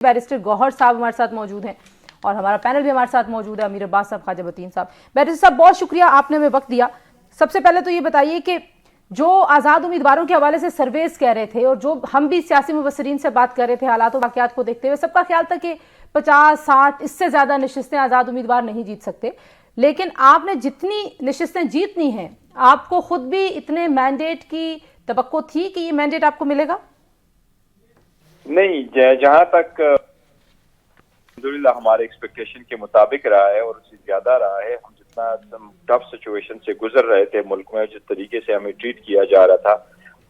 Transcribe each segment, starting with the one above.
Barrister Gauhar साहब हमारे साथ मौजूद हैं और हमारा पैनल भी हमारे साथ मौजूद है, अमीर अब्बास साहब, ख्वाजा बतीन साहब। बैरिस्टर साहब बहुत शुक्रिया, आपने हमें वक्त दिया। सबसे पहले तो ये बताइए कि जो आज़ाद उम्मीदवारों के हवाले से सर्वेस कह रहे थे और जो हम भी सियासी मुबसरीन से बात कर रहे थे, हालात और वाक़यात को देखते हुए सबका ख्याल था कि 50-60 इससे ज़्यादा नशिस्तें आज़ाद उम्मीदवार नहीं जीत सकते, लेकिन आपने जितनी नशिस्तें जीतनी हैं, आपको खुद भी इतने मैंडेट की तवक्को थी कि ये मैंडेट आपको मिलेगा? नहीं, जहाँ तक अल्हम्दुलिल्लाह हमारे एक्सपेक्टेशन के मुताबिक रहा है और उससे ज्यादा रहा है। हम जितना टफ सिचुएशन से गुजर रहे थे मुल्क में, जिस तरीके से हमें ट्रीट किया जा रहा था,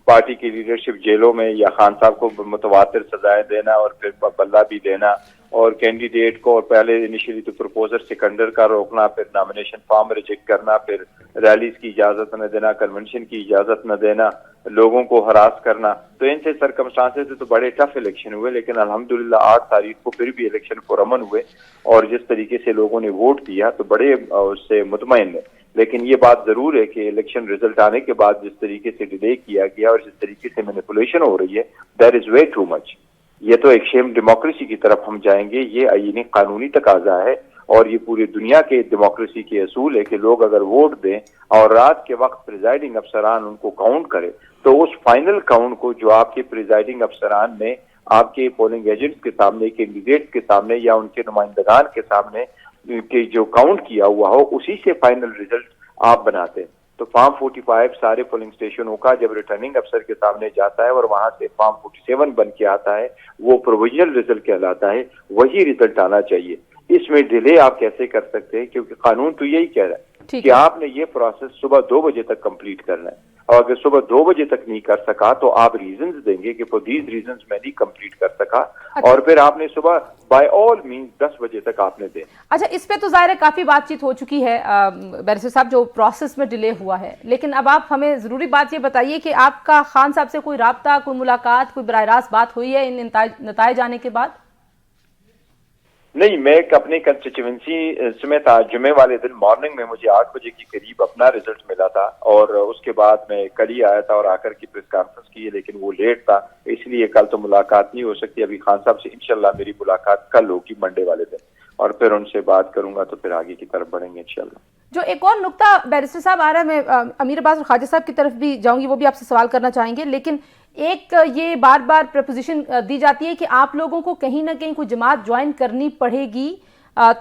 पार्टी की लीडरशिप जेलों में या खान साहब को मुतवातिर सजाएं देना और फिर बल्ला भी देना और कैंडिडेट को पहले इनिशियली तो प्रपोजर सिकंदर का रोकना, फिर नॉमिनेशन फॉर्म रिजेक्ट करना, फिर रैलीज की इजाजत न देना, कन्वेंशन की इजाजत न देना, लोगों को हरास करना, तो इनसे सरकमस्टांसेस से तो बड़े टफ इलेक्शन हुए। लेकिन अल्हम्दुलिल्लाह 8 तारीख को फिर भी इलेक्शन पुरअमन हुए और जिस तरीके से लोगों ने वोट दिया तो बड़े उससे मुतमईन है। लेकिन ये बात जरूर है कि इलेक्शन रिजल्ट आने के बाद जिस तरीके से डिले किया गया और जिस तरीके से मैनिपुलेशन हो रही है, that is way too much. ये तो एक शेम डेमोक्रेसी की तरफ हम जाएंगे, ये आईनी कानूनी तकाजा है और ये पूरी दुनिया के डेमोक्रेसी के असूल है कि लोग अगर वोट दें और रात के वक्त प्रिजाइडिंग अफसरान उनको काउंट करे, तो उस फाइनल काउंट को जो आपके प्रिजाइडिंग अफसरान ने आपके पोलिंग एजेंट्स के सामने, कैंडिडेट्स के सामने या उनके नुमाइंदगान के सामने के जो काउंट किया हुआ हो, उसी से फाइनल रिजल्ट आप बनाते हैं। तो फॉर्म 45 सारे पोलिंग स्टेशनों का जब रिटर्निंग अफसर के सामने जाता है और वहां से फॉर्म 47 बन के आता है, वो प्रोविजनल रिजल्ट कहलाता है, वही रिजल्ट आना चाहिए। इसमें डिले आप कैसे कर सकते हैं, क्योंकि कानून तो यही कह रहा है कि आपने ये प्रोसेस सुबह 2 बजे तक कंप्लीट करना है और अगर सुबह 2 बजे तक नहीं कर सका तो आप रीजंस देंगे कि फॉर दीज रीजंस मैं नहीं कंप्लीट कर सका। अच्छा। और फिर आपने सुबह बाय ऑल मींस 10 बजे तक आपने देना। अच्छा, इस पे तो जाहिर है काफी बातचीत हो चुकी है बैरिस्टर साहब, जो प्रोसेस में डिले हुआ है, लेकिन अब आप हमें जरूरी बात ये बताइए कि आपका खान साहब से कोई राब्ता, कोई मुलाकात, कोई बराह रास्त बात हुई है इन नताइज आने के बाद? नहीं, मैं अपने कंस्टिट्यूएंसी में था। जुमे वाले दिन मॉर्निंग में मुझे 8 बजे के करीब अपना रिजल्ट मिला था और उसके बाद मैं कल ही आया था और आकर की प्रेस कॉन्फ्रेंस की है, लेकिन वो लेट था, इसलिए कल तो मुलाकात नहीं हो सकती। अभी खान साहब से इंशाल्लाह मेरी मुलाकात कल होगी, मंडे वाले दिन, और फिर उनसे बात करूंगा तो फिर आगे की तरफ बढ़ेंगे इंशाल्लाह। जो एक और नुक्ता बैरिस्टर साहब आ रहा है, मैं अमीर अब्बास और ख्वाजा साहब की तरफ भी जाऊंगी, वो भी आपसे सवाल करना चाहेंगे, लेकिन एक ये बार बार प्रपोजिशन दी जाती है कि आप लोगों को कहीं ना कहीं कोई जमात ज्वाइन करनी पड़ेगी।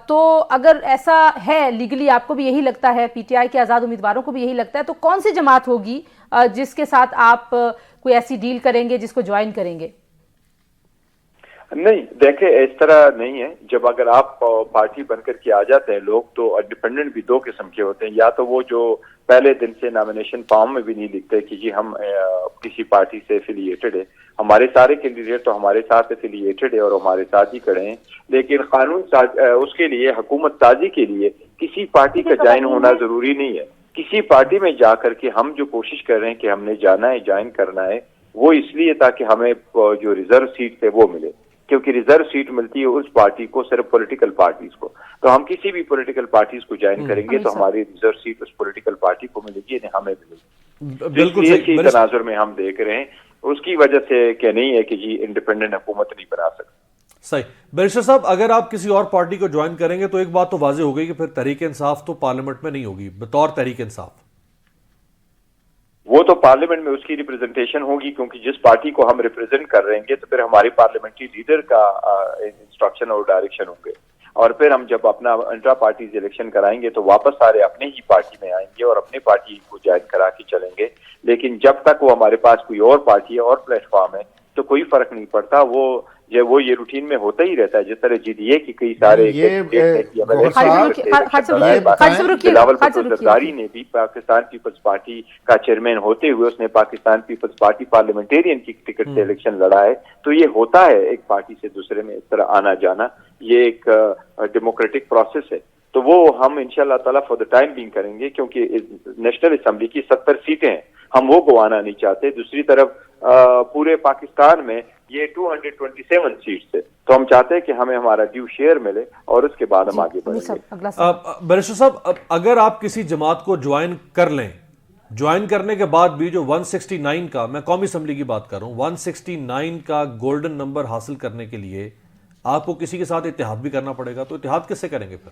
तो अगर ऐसा है, लीगली आपको भी यही लगता है, पीटीआई के आज़ाद उम्मीदवारों को भी यही लगता है, तो कौन सी जमात होगी जिसके साथ आप कोई ऐसी डील करेंगे, जिसको ज्वाइन करेंगे? नहीं, देखे इस तरह नहीं है। जब अगर आप पार्टी बनकर के आ जाते हैं लोग, तो इंडिपेंडेंट भी 2 किस्म के होते हैं। या तो वो जो पहले दिन से नॉमिनेशन फॉर्म में भी नहीं लिखते कि जी हम किसी पार्टी से एफिलिएटेड है। हमारे सारे कैंडिडेट तो हमारे साथ एफिलिएटेड है और हमारे साथ ही खड़े हैं, लेकिन कानून उसके लिए, हुकूमत साजी के लिए किसी पार्टी का ज्वाइन होना जरूरी नहीं है। किसी पार्टी में जाकर के हम जो कोशिश कर रहे हैं कि हमने जाना है, ज्वाइन करना है, वो इसलिए ताकि हमें जो रिजर्व सीट है वो मिले, क्योंकि रिजर्व सीट मिलती है उस पार्टी को, सिर्फ पॉलिटिकल पार्टीज को। तो हम किसी भी पॉलिटिकल पार्टीज को ज्वाइन करेंगे तो हमारी रिजर्व सीट उस पॉलिटिकल पार्टी को मिलेगी, नहीं हमें मिलेगी। बिल्कुल इसी तनाजुर में हम देख रहे हैं, उसकी वजह से क्या नहीं है कि जी इंडिपेंडेंट हुकूमत नहीं बना सकते। सही। बैरिस्टर साहब, अगर आप किसी और पार्टी को ज्वाइन करेंगे तो एक बात तो वाज़ेह हो गई कि फिर तहरीक इंसाफ तो पार्लियामेंट में नहीं होगी बतौर तहरीक इंसाफ। वो तो पार्लियामेंट में उसकी रिप्रेजेंटेशन होगी, क्योंकि जिस पार्टी को हम रिप्रेजेंट कर रहे हैं तो फिर हमारे पार्लियामेंट्री लीडर का इंस्ट्रक्शन और डायरेक्शन होंगे, और फिर हम जब अपना इंट्रा पार्टीज इलेक्शन कराएंगे तो वापस सारे अपने ही पार्टी में आएंगे और अपने पार्टी को ज्वाइन करा के चलेंगे। लेकिन जब तक वो हमारे पास कोई और पार्टी है और प्लेटफॉर्म है तो कोई फर्क नहीं पड़ता। वो ये रूटीन में होता ही रहता है, जिस तरह जीडीए की कई सारे बिलावल भुट्टो जरदारी ने भी पाकिस्तान पीपल्स पार्टी का चेयरमैन होते हुए उसने पाकिस्तान पीपल्स पार्टी पार्लियामेंटेरियन की टिकट से इलेक्शन लड़ा है। तो ये होता है एक पार्टी से दूसरे में इस तरह आना जाना, ये एक डेमोक्रेटिक प्रोसेस है। तो वो हम इंशाल्लाह ताला फॉर द टाइम बीइंग करेंगे, क्योंकि नेशनल असेंबली की 70 सीटें हैं, हम वो गंवाना नहीं चाहते। दूसरी तरफ पूरे पाकिस्तान में ये 227 सीट्स है, तो हम चाहते हैं कि हमें हमारा ड्यू शेयर मिले और उसके बाद हम आगे बढ़ेंगे। बैरिस्टर साहब, अगर आप किसी जमात को ज्वाइन कर लें, ज्वाइन करने के बाद भी जो 169 का, मैं कौमी असम्बली की बात कर रहा हूँ, 169 का गोल्डन नंबर हासिल करने के लिए آپ کو کسی کے ساتھ اتحاد بھی کرنا پڑے گا, تو اتحاد کس سے کریں گے پھر؟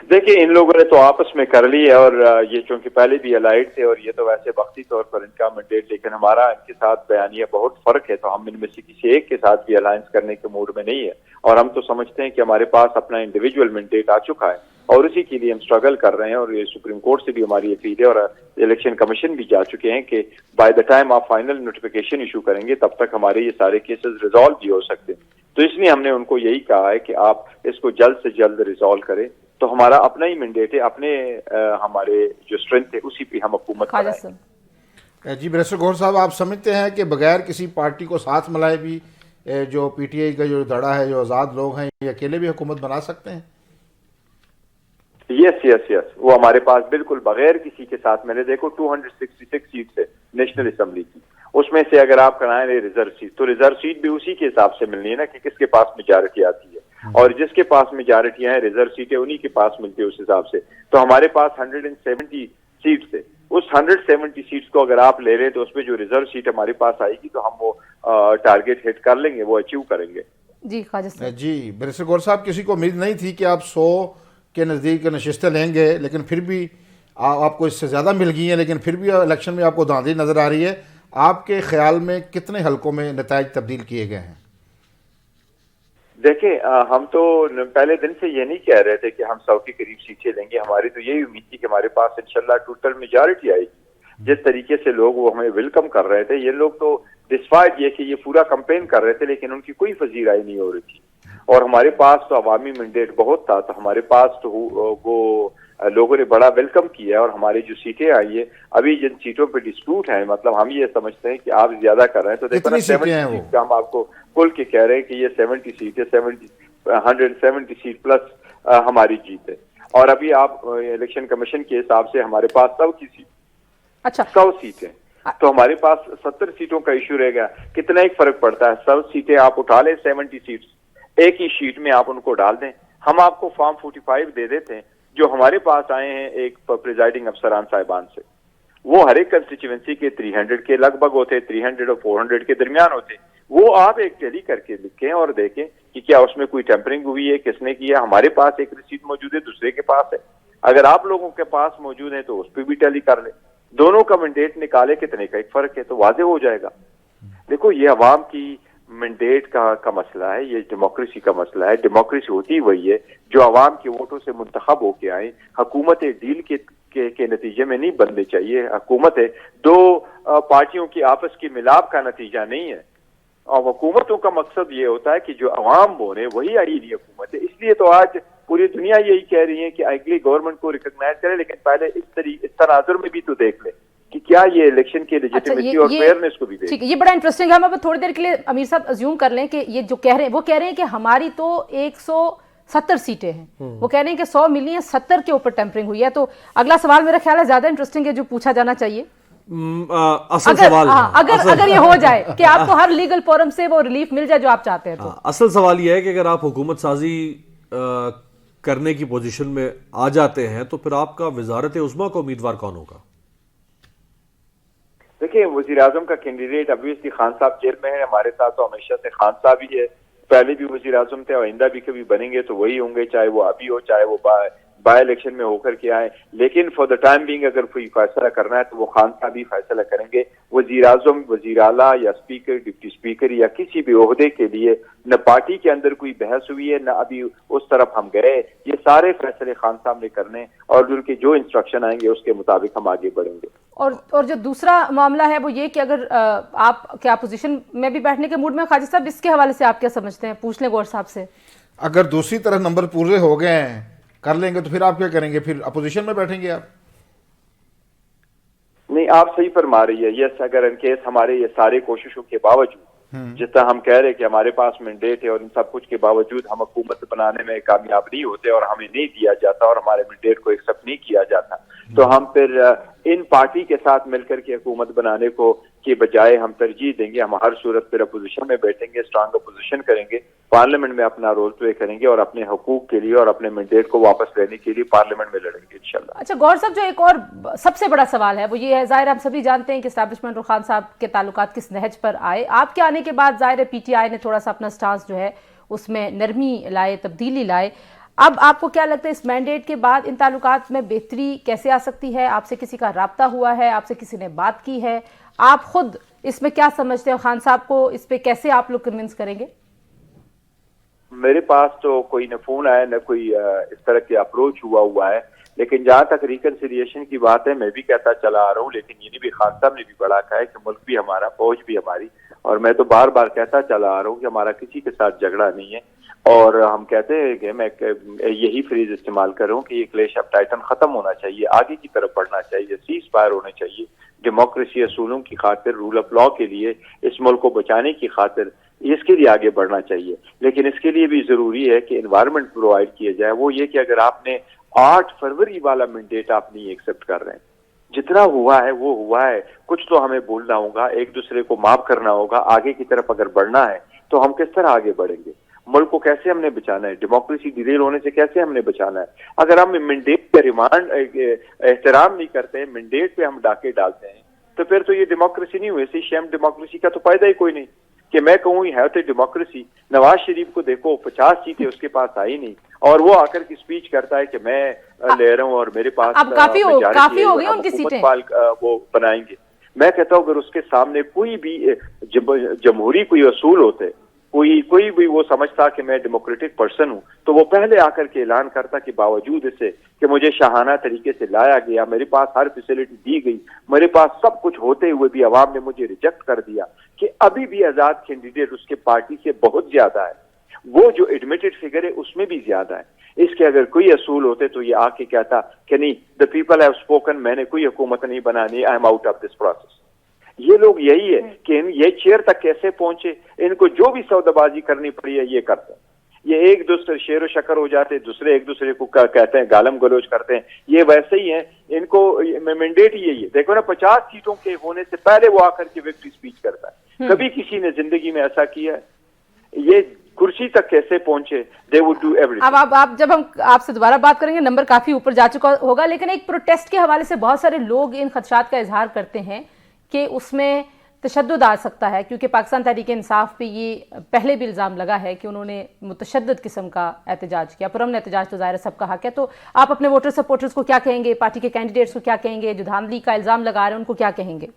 دیکھیے ان لوگوں نے تو آپس میں کر لی ہے, اور یہ چونکہ پہلے بھی الائڈ تھے اور یہ تو ویسے وقتی طور پر ان کا مینڈیٹ, لیکن ہمارا ان کے ساتھ بیانیہ بہت فرق ہے, تو ہم ان میں سے کسی ایک کے ساتھ بھی الائنس کرنے کے موڈ میں نہیں ہے, اور ہم تو سمجھتے ہیں کہ ہمارے پاس اپنا انڈیویجول مینڈیٹ آ چکا ہے اور اسی کے لیے ہم اسٹرگل کر رہے ہیں, اور یہ سپریم کورٹ سے بھی ہماری اپیل ہے اور الیکشن کمیشن بھی جا چکے ہیں کہ بائی دا ٹائم آپ فائنل نوٹیفیکیشن ایشو کریں گے تب تک ہمارے یہ سارے کیسز ریزالو بھی ہو سکتے ہیں. تو اس لیے ہم نے ان کو یہی کہا ہے کہ آپ اس کو جلد سے جلد ریزالو کریں, تو ہمارا اپنا ہی مینڈیٹ ہے, اپنے ہمارے جو اسٹرینتھ ہے اسی پہ ہم حکومت کریں. جی بیرسٹر گوہر صاحب, آپ سمجھتے ہیں کہ بغیر کسی پارٹی کو ساتھ ملائے بھی جو پی ٹی آئی کا جو دھڑا ہے, جو آزاد لوگ ہیں, یہ اکیلے بھی حکومت بنا سکتے ہیں؟ یس, وہ ہمارے پاس بالکل بغیر کسی کے ساتھ, میں نے دیکھو 266 سیٹس ہے نیشنل اسمبلی کی, اس میں سے اگر آپ کرائیں ریزرو سیٹ, تو ریزرو سیٹ بھی اسی کے حساب سے ملنی ہے نا کہ کس کے پاس میجارٹی آتی ہے, اور جس کے پاس میجارٹیاں ہیں ریزرو سیٹیں انہی کے پاس ملتی ہے اس حساب سے. تو ہمارے پاس 170 سیٹس ہے, اس 170 سیٹس کو اگر آپ لے لیں تو اس میں جو ریزرو سیٹ ہمارے پاس آئے گی تو ہم وہ ٹارگیٹ ہٹ کر لیں گے, وہ اچیو کریں گے. جی خواجہ صاحب. جی بیرسٹر گوہر صاحب, کسی کو امید نہیں تھی کہ آپ 100 کے نزدیک نشستیں لیں گے, لیکن پھر بھی آپ کو اس سے زیادہ مل گئی ہیں, لیکن پھر بھی الیکشن میں آپ کو دھاندلی نظر آ رہی ہے. آپ کے خیال میں کتنے حلقوں میں نتائج تبدیل کیے گئے ہیں؟ دیکھیں ہم تو پہلے دن سے یہ نہیں کہہ رہے تھے کہ ہم 100 کے قریب سیٹیں لیں گے, ہماری تو یہی امید تھی کہ ہمارے پاس انشاءاللہ ٹوٹل میجارٹی آئے گی. جس طریقے سے لوگ وہ ہمیں ویلکم کر رہے تھے, یہ لوگ تو ڈسپائٹ یہ کہ یہ پورا کمپین کر رہے تھے لیکن ان کی کوئی پذیرائی نہیں ہو رہی تھی, اور ہمارے پاس تو عوامی مینڈیٹ بہت تھا, تو ہمارے پاس تو وہ لوگوں نے بڑا ویلکم کیا ہے, اور ہماری جو سیٹیں آئی ہیں ابھی جن سیٹوں پہ ڈسپیوٹ ہے, مطلب ہم یہ سمجھتے ہیں کہ آپ زیادہ کر رہے ہیں, تو دیکھو نا 70 سیٹ کا ہم آپ کو کھول کے کہہ رہے ہیں کہ یہ 70 سیٹ ہے, 170 سیٹ پلس ہماری جیت ہے. اور ابھی آپ الیکشن کمیشن کے حساب سے ہمارے پاس 100 کی سیٹ, اچھا 100 سیٹیں, تو ہمارے پاس 70 سیٹوں کا ایشو رہے گا. کتنا ایک فرق پڑتا ہے, 100 سیٹیں آپ اٹھا لیں, 70 سیٹس ایک ہی شیٹ میں آپ ان کو ڈال دیں, ہم آپ کو فارم 45 دے دیتے ہیں جو ہمارے پاس آئے ہیں ایک پریزائڈنگ افسران صاحبان سے, وہ ہر ایک کنسٹیچوئنسی کے 300 کے لگ بھگ ہوتے, 300 اور 400 کے درمیان ہوتے, وہ آپ ایک ٹیلی کر کے لکھیں اور دیکھیں کہ کیا اس میں کوئی ٹیمپرنگ ہوئی ہے, کس نے کیا. ہمارے پاس ایک ریسیٹ موجود ہے, دوسرے کے پاس ہے, اگر آپ لوگوں کے پاس موجود ہے تو اس پہ بھی ٹیلی کر لیں, دونوں کا مینڈیٹ نکالے کتنے کا ایک فرق ہے تو واضح ہو جائے گا. دیکھو یہ عوام کی مینڈیٹ کا مسئلہ ہے, یہ ڈیموکریسی کا مسئلہ ہے. ڈیموکریسی ہوتی وہی ہے جو عوام کے ووٹوں سے منتخب ہو کے آئیں. حکومت ڈیل کے نتیجے میں نہیں بننے چاہیے, حکومت ہے دو پارٹیوں کی آپس کی ملاپ کا نتیجہ نہیں ہے, اور حکومتوں کا مقصد یہ ہوتا ہے کہ جو عوام بولے وہی آئینی حکومت ہے. اس لیے تو آج پوری دنیا یہی کہہ رہی ہے کہ اگلی گورنمنٹ کو ریکگنائز کرے, لیکن پہلے اس تناظر میں بھی تو دیکھ لیں کہ کیا یہ الیکشن کی لیجیٹیمیسی اور فیئرنس کو بھی دیکھ. ٹھیک ہے, یہ بڑا انٹرسٹنگ ہے. ہم اب تھوڑی دیر کے لیے امیر صاحب ازیوم کر لیں کہ یہ جو کہہ رہے ہیں, وہ کہہ رہے ہیں کہ ہماری تو 170 سیٹیں ہیں, وہ کہہ رہے ہیں کہ 100 ملی ہیں, 70 کے اوپر ٹیمپرنگ ہوئی ہے. تو اگلا سوال میرا خیال ہے زیادہ انٹرسٹنگ ہے, جو پوچھا جانا چاہیے. اصل سوال اگر یہ ہو جائے کہ آپ کو ہر لیگل فورم سے وہ ریلیف مل جائے جو آپ چاہتے ہیں, تو اصل سوال یہ ہے کہ اگر آپ حکومت سازی کرنے کی پوزیشن میں آ جاتے ہیں تو پھر آپ کا وزارت عظمیٰ کا امیدوار کون ہوگا؟ دیکھیں وزیر اعظم کا کینڈیڈیٹ ابویسلی خان صاحب جیل میں ہے, ہمارے ساتھ تو ہمیشہ سے خان صاحب ہی ہے, پہلے بھی وزیر اعظم تھے اور آئندہ بھی کبھی بنیں گے تو وہی ہوں گے, چاہے وہ ابھی ہو چاہے وہ بائی الیکشن میں ہو کر کے آئے. لیکن فار دا ٹائم بینگ اگر کوئی فیصلہ کرنا ہے تو وہ خان صاحب ہی فیصلہ کریں گے. وزیر اعظم, وزیر اعلیٰ یا اسپیکر, ڈپٹی اسپیکر یا کسی بھی عہدے کے لیے نہ پارٹی کے اندر کوئی بحث ہوئی ہے نہ ابھی اس طرف ہم گئے. یہ سارے فیصلے خان صاحب نے کرنے, اور ان کے جو انسٹرکشن آئیں گے اس کے مطابق ہم آگے بڑھیں گے. اور جو دوسرا معاملہ ہے وہ یہ کہ اگر آپ کیا اپوزیشن میں بھی بیٹھنے کے موڈ میں, خواجہ صاحب اس کے حوالے سے آپ کیا سمجھتے ہیں؟ پوچھ لیں گور صاحب سے. اگر دوسری طرف نمبر پورے ہو گئے ہیں, کر لیں گے, تو پھر آپ کیا کریں گے؟ پھر اپوزیشن میں بیٹھیں گے آپ؟ نہیں, آپ صحیح فرما رہی ہے. یس, اگر ان کیس ہمارے یہ سارے کوششوں کے باوجود, جس طرح ہم کہہ رہے کہ ہمارے پاس مینڈیٹ ہے اور ان سب کچھ کے باوجود ہم حکومت بنانے میں کامیاب نہیں ہوتے اور ہمیں نہیں دیا جاتا اور ہمارے مینڈیٹ کو ایکسیپٹ نہیں کیا جاتا, تو ہم پھر ان پارٹی کے ساتھ مل کر کے حکومت بنانے کو کے بجائے ہم ترجیح دیں گے. ہم ہر صورت پر اپوزیشن میں بیٹھیں گے, اسٹرانگ اپوزیشن کریں گے. पार्लियामेंट में अपना रोल प्ले करेंगे और अपने हकूक के लिए और अपने मैंडेट को वापस लेने के लिए पार्लियामेंट में लड़ेंगे इंशाल्लाह। अच्छा गौहर साहब, जो एक और सबसे बड़ा सवाल है वो ये है, जाहिर हम सभी जानते हैं कि एस्टैब्लिशमेंट और खान साहब के ताल्लुकात किस नहज पर आए। आपके आने के बाद जाहिर है पीटीआई ने थोड़ा सा अपना स्टांस जो है उसमें नरमी लाए, तब्दीली लाए। अब आपको क्या लगता है इस मैंडेट के बाद इन ताल्लुकात में बेहतरी कैसे आ सकती है? आपसे किसी का राब्ता हुआ है, आपसे किसी ने बात की है? आप खुद इसमें क्या समझते हो? खान साहब को इस पे कैसे आप लोग कन्विंस करेंगे? मेरे पास तो कोई न फोन आया न कोई इस तरह के अप्रोच हुआ है, लेकिन जहां तक रिकन्सिलिएशन की बात है मैं भी कहता चला आ रहा हूँ, लेकिन ये भी खान साहब ने भी बड़ा कहा है कि मुल्क भी हमारा, फौज भी हमारी, और मैं तो बार बार कहता चला आ रहा हूँ कि हमारा किसी के साथ झगड़ा नहीं है। और हम कहते हैं कि मैं यही फ्रेज इस्तेमाल कर रहा हूँ कि ये क्लेश ऑफ टाइटन खत्म होना चाहिए, आगे की तरफ बढ़ना चाहिए, सीज फायर होने चाहिए, डेमोक्रेसी असूलों की खातिर, रूल ऑफ लॉ के लिए, इस मुल्क को बचाने की खातिर इसके लिए आगे बढ़ना चाहिए। लेकिन इसके लिए भी जरूरी है कि एनवायरनमेंट प्रोवाइड किया जाए। वो ये कि अगर आपने 8 फरवरी वाला मैंडेट आप नहीं एक्सेप्ट कर रहे हैं, जितना हुआ है वो हुआ है, कुछ तो हमें बोलना होगा, एक दूसरे को माफ करना होगा। आगे की तरफ अगर बढ़ना है तो हम किस तरह आगे बढ़ेंगे, मुल्क को कैसे हमने बचाना है, डेमोक्रेसी डिरेल होने से कैसे हमने बचाना है। अगर हम मैंडेट पे एहतराम नहीं करते, मैंडेट पे हम डाके डालते हैं, तो फिर तो ये डेमोक्रेसी नहीं हुई। ऐसी शेम डेमोक्रेसी का तो फायदा ही कोई नहीं कि मैं कहूँ है तो डेमोक्रेसी। नवाज शरीफ को देखो 50 सीटें उसके पास आई नहीं, और वो आकर की स्पीच करता है कि मैं ले रहा हूँ और मेरे पास काफी हो गई उनकी सीटें, वो बनाएंगे। मैं कहता हूँ अगर उसके सामने कोई भी जमहूरी कोई असूल होते, कोई भी वो समझता कि मैं डेमोक्रेटिक पर्सन हूं, तो वो पहले आकर के ऐलान करता कि बावजूद इससे कि मुझे शाहाना तरीके से लाया गया, मेरे पास हर फैसिलिटी दी गई, मेरे पास सब कुछ होते हुए भी अवाम ने मुझे रिजेक्ट कर दिया, कि अभी भी आजाद कैंडिडेट उसके पार्टी से बहुत ज्यादा है, वो जो एडमिटेड फिगर है उसमें भी ज्यादा है। इसके अगर कोई असूल होते तो ये आके कहता कि नहीं, द पीपल हैव स्पोकन, मैंने कोई हुकूमत नहीं बनानी, I am out of this process. ये लोग यही है कि ये चेयर तक कैसे पहुंचे, इनको जो भी सौदाबाजी करनी पड़ी है ये करते हैं। ये एक दूसरे शेर शकर हो जाते, दूसरे एक दूसरे को कहते हैं, गालम गलोच करते हैं, ये वैसे ही है। इनको मैंडेट ही यही है। देखो ना, 50 सीटों के होने से पहले वो आकर के विक्ट्री स्पीच करता है। कभी किसी ने जिंदगी में ऐसा किया है? ये कुर्सी तक कैसे पहुंचे? They would do everything. अब आप जब हम आपसे दोबारा बात करेंगे, नंबर काफी ऊपर जा चुका होगा, लेकिन एक प्रोटेस्ट के हवाले से बहुत सारे लोग इन खदशात का इजहार करते हैं कि उसमें तशद्दुद आ सकता है, क्योंकि पाकिस्तान तहरीक इंसाफ पे ये पहले भी इल्ज़ाम लगा है कि उन्होंने मुतशद्दिद किस्म का एहतजाज किया। पुरअमन एहतजाज तो ज़ाहिर सबका हक है। तो आप अपने वोटर सपोर्टर्स को क्या कहेंगे, पार्टी के कैंडिडेट्स को क्या कहेंगे, जो धांधली का इल्ज़ाम लगा रहे हैं उनको क्या कहेंगे?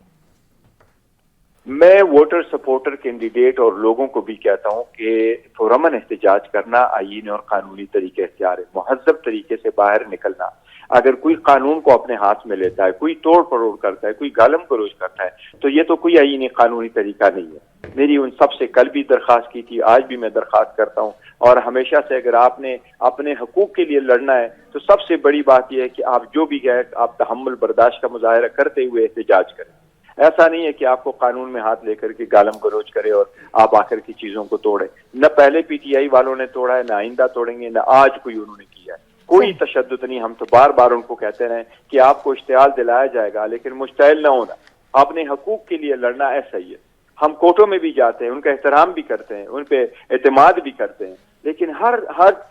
मैं वोटर सपोर्टर कैंडिडेट और लोगों को भी कहता हूं कि पुरअमन एहतजाज करना आईनी और कानूनी तरीके इख्तियार है, मुहज़्ज़ब तरीके से बाहर निकलना। अगर कोई कानून को अपने हाथ में लेता है, कोई तोड़ पड़ोड़ करता है, कोई गालम गलोच करता है, तो ये तो कोई आईनी कानूनी तरीका नहीं है। मेरी उन सब से कल भी दरख्वास्त की थी, आज भी मैं दरख्वास्त करता हूँ, और हमेशा से अगर आपने अपने हकूक के लिए लड़ना है तो सबसे बड़ी बात यह है कि आप जो भी गए, आप तहम्मुल बर्दाश्त का मुजाहरा करते हुए एहतजाज करें। ऐसा नहीं है कि आपको कानून में हाथ लेकर के गालम गलोच करे और आप आकर की चीजों को तोड़े। न पहले पीटीआई वालों ने तोड़ा है, न आइंदा तोड़ेंगे, न आज कोई उन्होंने किया है। कोई तशद्दुद नहीं। हम तो बार बार उनको कहते रहे कि आपको इश्तिहाल दिलाया जाएगा, लेकिन मुश्तइल न होना, अपने हकूक के लिए लड़ना। ऐसा ही है। हम कोर्टों में भी जाते हैं, उनका एहतराम भी करते हैं, उन पे एतमाद भी करते हैं, लेकिन हर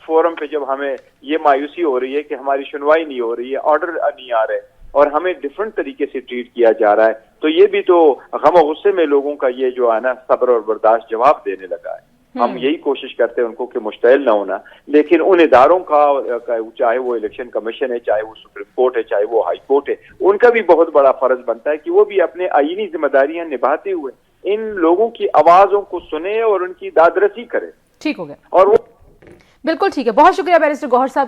फोरम पे जब हमें ये मायूसी हो रही है कि हमारी सुनवाई नहीं हो रही है, ऑर्डर नहीं आ रहे और हमें डिफरेंट तरीके से ट्रीट किया जा रहा है, तो ये भी तो गम और गुस्से में लोगों का ये जो है ना सब्र और बर्दाश्त जवाब देने लगा है। हम यही कोशिश करते हैं उनको कि मुश्तइल ना होना, लेकिन उन इदारों का चाहे वो इलेक्शन कमीशन है, चाहे वो सुप्रीम कोर्ट है, चाहे वो हाई कोर्ट है, उनका भी बहुत बड़ा फर्ज बनता है कि वो भी अपने आईनी जिम्मेदारियां निभाते हुए इन लोगों की आवाजों को सुने और उनकी दादरसी करे। ठीक हो गया। और वो बिल्कुल ठीक है। बहुत शुक्रिया बैरिस्टर गौहर साहब।